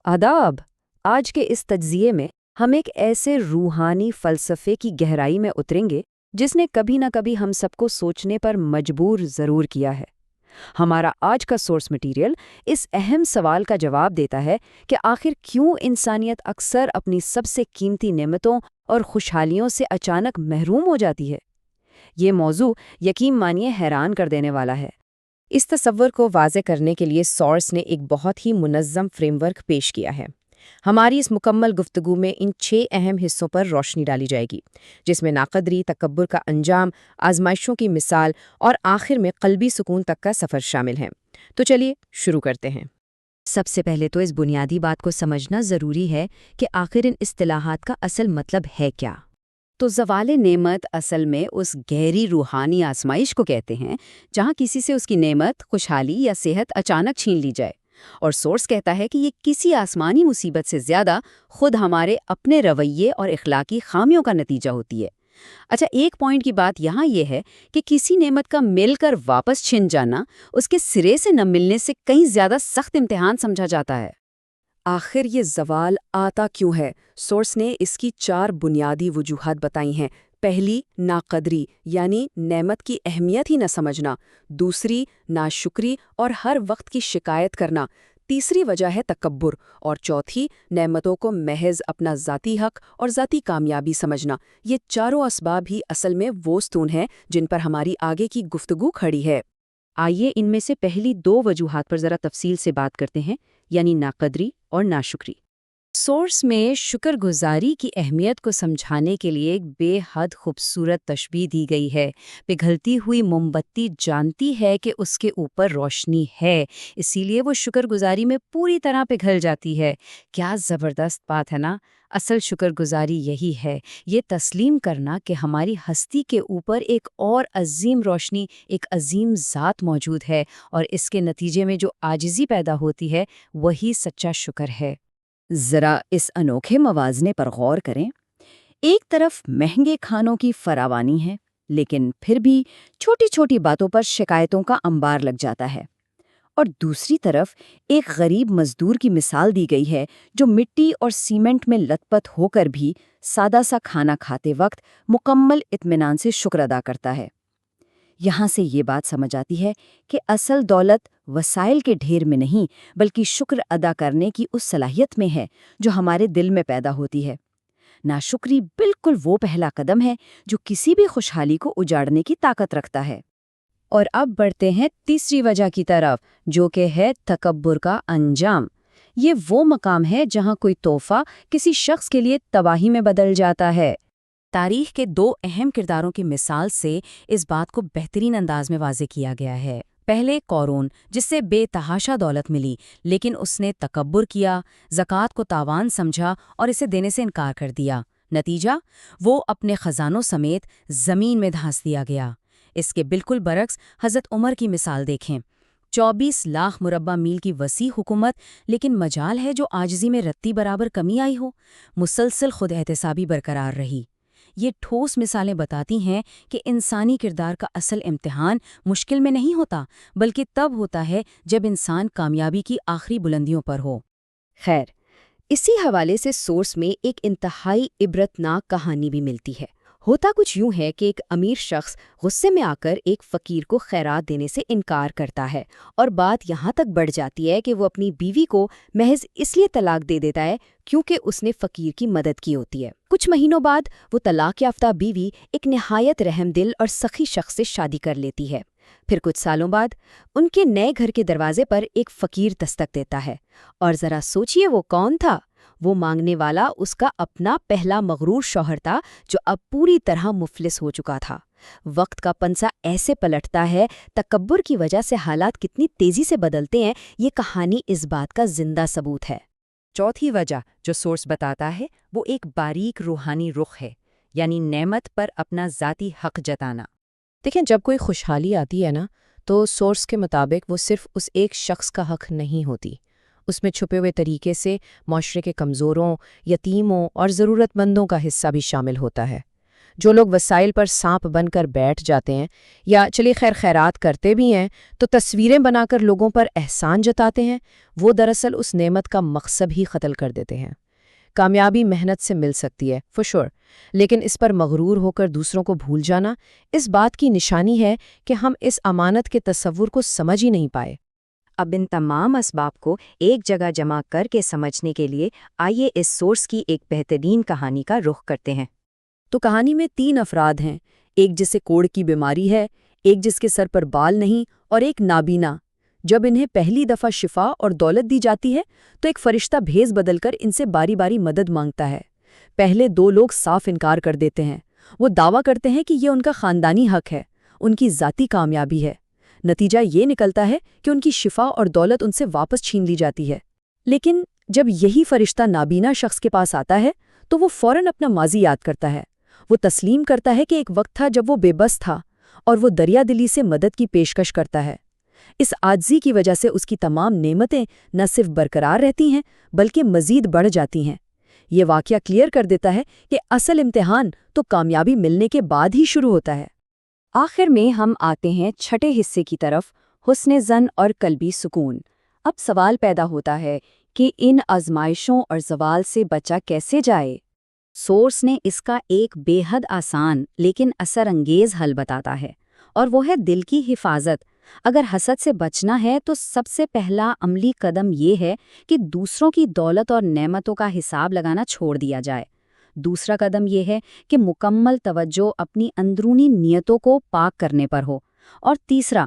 आदाब। आज के इस तज्ज़िये में हम एक ऐसे रूहानी फ़लसफ़े की गहराई में उतरेंगे जिसने कभी न कभी हम सबको सोचने पर मजबूर ज़रूर किया है। हमारा आज का सोर्स मटेरियल इस अहम सवाल का जवाब देता है कि आखिर क्यों इंसानियत अक्सर अपनी सबसे कीमती नेमतों और खुशहालियों से अचानक महरूम हो जाती है। ये मौजू यकीन मानिए हैरान कर देने वाला है। इस तसव्वुर को वाज़े करने के लिए सॉर्स ने एक बहुत ही मुनज़्ज़म फ्रेमवर्क पेश किया है। हमारी इस मुकम्मल गुफ्तगू में इन 6 अहम हिस्सों पर रोशनी डाली जाएगी, जिसमें नाक़दरी, तकब्बुर का अंजाम, आजमाइशों की मिसाल और आखिर में क़ल्बी सुकून तक का सफ़र शामिल हैं। तो चलिए शुरू करते हैं। सबसे पहले तो इस बुनियादी बात को समझना ज़रूरी है कि आखिर इन इस्तिलाहात का असल मतलब है क्या। तो ज़वाले नेमत असल में उस गहरी रूहानी आजमाइश को कहते हैं जहाँ किसी से उसकी नेमत, खुशहाली या सेहत अचानक छीन ली जाए। और सोर्स कहता है कि ये किसी आसमानी मुसीबत से ज़्यादा खुद हमारे अपने रवैये और इखलाकी खामियों का नतीजा होती है। अच्छा, एक पॉइंट की बात यहाँ ये है कि किसी नेमत का मिलकर वापस छिन जाना उसके सिरे से न मिलने से कहीं ज़्यादा सख्त इम्तिहान समझा जाता है। आखिर ये ज़वाल आता क्यों है? सोर्स ने इसकी 4 बुनियादी वजूहात बताई हैं। पहली, नाक़दरी यानी नेमत की अहमियत ही न समझना। दूसरी, नाशुक्री और हर वक्त की शिकायत करना। तीसरी वजह है तकब्बुर। और चौथी, नेमतों को महज अपना ज़ाती हक और ज़ाती कामयाबी समझना। ये चारों असबाब ही असल में वो स्तून हैं जिन पर हमारी आगे की गुफ्तगू खड़ी है। आइए इनमें से पहली 2 वजूहात पर ज़रा तफसील से बात करते हैं, यानी नाक़दरी और नाशुक्री। सोर्स में शुक्रगुजारी की अहमियत को समझाने के लिए एक बेहद खूबसूरत तशबीह दी गई है। पिघलती हुई मोमबत्ती जानती है कि उसके ऊपर रोशनी है, इसीलिए वो शुक्रगुजारी में पूरी तरह पिघल जाती है। क्या ज़बरदस्त बात है ना। असल शुक्रगुजारी यही है, ये तस्लीम करना कि हमारी हस्ती के ऊपर एक और अजीम रोशनी, एक अजीम ज़ात मौजूद है, और इसके नतीजे में जो आजिज़ी पैदा होती है वही सच्चा शुक्र है। ज़रा इस अनोखे मवाज़ने पर गौर करें। एक तरफ महंगे खानों की फरावानी है, लेकिन फिर भी छोटी छोटी बातों पर शिकायतों का अंबार लग जाता है। और दूसरी तरफ एक गरीब मजदूर की मिसाल दी गई है जो मिट्टी और सीमेंट में लथपथ होकर भी सादा सा खाना खाते वक्त मुकम्मल इत्मीनान से शुक्र अदा करता है। यहाँ से ये बात समझ आती है कि असल दौलत वसाइल के ढेर में नहीं, बल्कि शुक्र अदा करने की उस सलाहियत में है जो हमारे दिल में पैदा होती है। नाशुक्री बिल्कुल वो पहला कदम है जो किसी भी खुशहाली को उजाड़ने की ताकत रखता है। और अब बढ़ते हैं तीसरी वजह की तरफ, जो कि है तकब्बुर का अंजाम। ये वो मकाम है जहाँ कोई तोहफा किसी शख्स के लिए तबाही में बदल जाता है। तारीख के 2 अहम किरदारों की मिसाल से इस बात को बेहतरीन अंदाज में वाज़े किया गया है। पहले कौरून, जिससे बेतहाशा दौलत मिली, लेकिन उसने तकब्बुर किया, ज़कात को तावान समझा और इसे देने से इनकार कर दिया। नतीजा, वो अपने खजानों समेत ज़मीन में धंस दिया गया। इसके बिल्कुल बरक्स हज़रत उमर की मिसाल देखें। 24 लाख मुरब्बा मील की वसी हुकूमत, लेकिन मजाल है जो आजिज़ी में रत्ती बराबर कमी आई हो। मुसलसल खुद एहतसाबी बरकरार रही। ये ठोस मिसालें बताती हैं कि इंसानी किरदार का असल इम्तिहान मुश्किल में नहीं होता, बल्कि तब होता है जब इंसान कामयाबी की आखिरी बुलंदियों पर हो। खैर, इसी हवाले से सोर्स में एक इंतहाई इबरतनाक कहानी भी मिलती है। होता कुछ यूं है कि एक अमीर शख्स गुस्से में आकर एक फ़कीर को खैरात देने से इनकार करता है, और बात यहाँ तक बढ़ जाती है कि वो अपनी बीवी को महज इसलिए तलाक दे देता है क्योंकि उसने फ़कीर की मदद की होती है। कुछ महीनों बाद वो तलाक याफ्ता बीवी एक निहायत रहमदिल और सखी शख्स से शादी कर लेती है। फिर कुछ सालों बाद उनके नए घर के दरवाजे पर एक फ़कीर दस्तक देता है, और ज़रा सोचिए वो कौन था। वो मांगने वाला उसका अपना पहला मगरूर शौहर था, जो अब पूरी तरह मुफलिस हो चुका था। वक्त का पंसा ऐसे पलटता है, तकब्बुर की वजह से हालात कितनी तेजी से बदलते हैं, ये कहानी इस बात का जिंदा सबूत है। चौथी वजह जो सोर्स बताता है वो एक बारीक रूहानी रुख है, यानी नेमत पर अपना ज़ाती हक जताना। देखें, जब कोई खुशहाली आती है ना, तो सोर्स के मुताबिक वो सिर्फ उस एक शख्स का हक नहीं होती। उसमें छुपे हुए तरीके से माशरे के कमज़ोरों, यतीमों और ज़रूरतमंदों का हिस्सा भी शामिल होता है। جو لوگ وسائل پر سانپ بن کر بیٹھ جاتے ہیں یا چلیے خیر خیرات کرتے بھی ہیں تو تصویریں بنا کر لوگوں پر احسان جتاتے ہیں، وہ دراصل اس نعمت کا مقصد ہی قتل کر دیتے ہیں۔ کامیابی محنت سے مل سکتی ہے فور شور، لیکن اس پر مغرور ہو کر دوسروں کو بھول جانا اس بات کی نشانی ہے کہ ہم اس امانت کے تصور کو سمجھ ہی نہیں پائے۔ اب ان تمام اسباب کو ایک جگہ جمع کر کے سمجھنے کے لیے آئیے اس سورس کی ایک بہترین کہانی کا رخ کرتے ہیں۔ تو کہانی میں 3 افراد ہیں، ایک جسے کوڑ کی بیماری ہے، ایک جس کے سر پر بال نہیں اور ایک نابینا۔ جب انہیں پہلی دفعہ شفا اور دولت دی جاتی ہے تو ایک فرشتہ بھیس بدل کر ان سے باری باری مدد مانگتا ہے۔ پہلے 2 لوگ صاف انکار کر دیتے ہیں، وہ دعویٰ کرتے ہیں کہ یہ ان کا خاندانی حق ہے، ان کی ذاتی کامیابی ہے۔ نتیجہ یہ نکلتا ہے کہ ان کی شفا اور دولت ان سے واپس چھین لی جاتی ہے۔ لیکن جب یہی فرشتہ نابینا شخص کے پاس آتا ہے تو وہ فوراً اپنا ماضی یاد کرتا ہے۔ وہ تسلیم کرتا ہے کہ ایک وقت تھا جب وہ بے بس تھا، اور وہ دریا دلی سے مدد کی پیشکش کرتا ہے۔ اس عاجزی کی وجہ سے اس کی تمام نعمتیں نہ صرف برقرار رہتی ہیں بلکہ مزید بڑھ جاتی ہیں۔ یہ واقعہ کلیئر کر دیتا ہے کہ اصل امتحان تو کامیابی ملنے کے بعد ہی شروع ہوتا ہے۔ آخر میں ہم آتے ہیں چھٹے حصے کی طرف، حسن ظن اور قلبی سکون۔ اب سوال پیدا ہوتا ہے کہ ان آزمائشوں اور زوال سے بچا کیسے جائے؟ سورس نے اس کا ایک بے حد آسان لیکن اثر انگیز حل بتاتا ہے، اور وہ ہے دل کی حفاظت۔ اگر حسد سے بچنا ہے تو سب سے پہلا عملی قدم یہ ہے کہ دوسروں کی دولت اور نعمتوں کا حساب لگانا چھوڑ دیا جائے۔ دوسرا قدم یہ ہے کہ مکمل توجہ اپنی اندرونی نیتوں کو پاک کرنے پر ہو، اور تیسرا،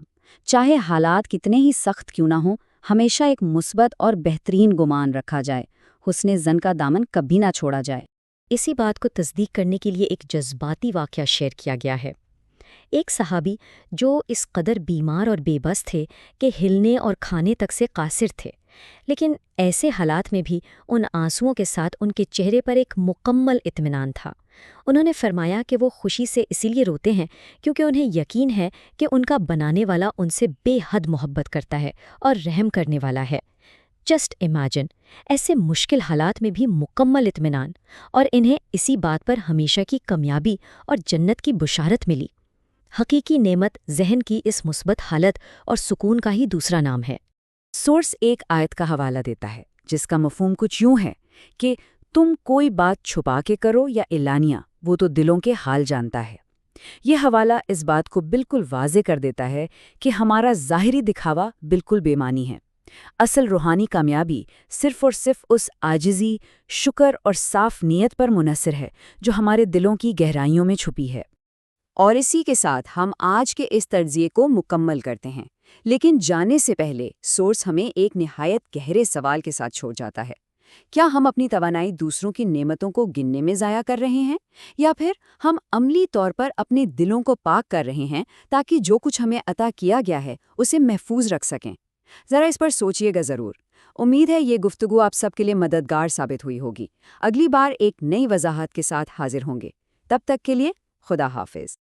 چاہے حالات کتنے ہی سخت کیوں نہ ہوں، ہمیشہ ایک مثبت اور بہترین گمان رکھا جائے، حسن ظن کا دامن کبھی نہ چھوڑا جائے۔ اسی بات کو تصدیق کرنے کے لیے ایک جذباتی واقعہ شیئر کیا گیا ہے۔ ایک صحابی جو اس قدر بیمار اور بے بس تھے کہ ہلنے اور کھانے تک سے قاصر تھے، لیکن ایسے حالات میں بھی ان آنسوؤں کے ساتھ ان کے چہرے پر ایک مکمل اطمینان تھا۔ انہوں نے فرمایا کہ وہ خوشی سے اسی لیے روتے ہیں کیونکہ انہیں یقین ہے کہ ان کا بنانے والا ان سے بے حد محبت کرتا ہے اور رحم کرنے والا ہے۔ جسٹ امیجن، ایسے مشکل حالات میں بھی مکمل اطمینان، اور انہیں اسی بات پر ہمیشہ کی کامیابی اور جنت کی بشارت ملی۔ حقیقی نعمت ذہن کی اس مثبت حالت اور سکون کا ہی دوسرا نام ہے۔ سورس ایک آیت کا حوالہ دیتا ہے جس کا مفہوم کچھ یوں ہے کہ تم کوئی بات چھپا کے کرو یا اعلانیہ، وہ تو دلوں کے حال جانتا ہے۔ یہ حوالہ اس بات کو بالکل واضح کر دیتا ہے کہ ہمارا ظاہری دکھاوا بالکل بے معنی ہے۔ اصل روحانی کامیابی صرف اور صرف اس عاجزی، شکر اور صاف نیت پر منحصر ہے جو ہمارے دلوں کی گہرائیوں میں چھپی ہے۔ اور اسی کے ساتھ ہم آج کے اس تجزیے کو مکمل کرتے ہیں، لیکن جانے سے پہلے سورس ہمیں ایک نہایت گہرے سوال کے ساتھ چھوڑ جاتا ہے۔ کیا ہم اپنی توانائی دوسروں کی نعمتوں کو گننے میں ضائع کر رہے ہیں، یا پھر ہم عملی طور پر اپنے دلوں کو پاک کر رہے ہیں تاکہ جو کچھ ہمیں عطا کیا گیا ہے اسے محفوظ رکھ سکیں؟ ذرا اس پر سوچئے گا ضرور۔ امید ہے یہ گفتگو آپ سب کے لیے مددگار ثابت ہوئی ہوگی۔ اگلی بار ایک نئی وضاحت کے ساتھ حاضر ہوں گے۔ تب تک کے لیے خدا حافظ۔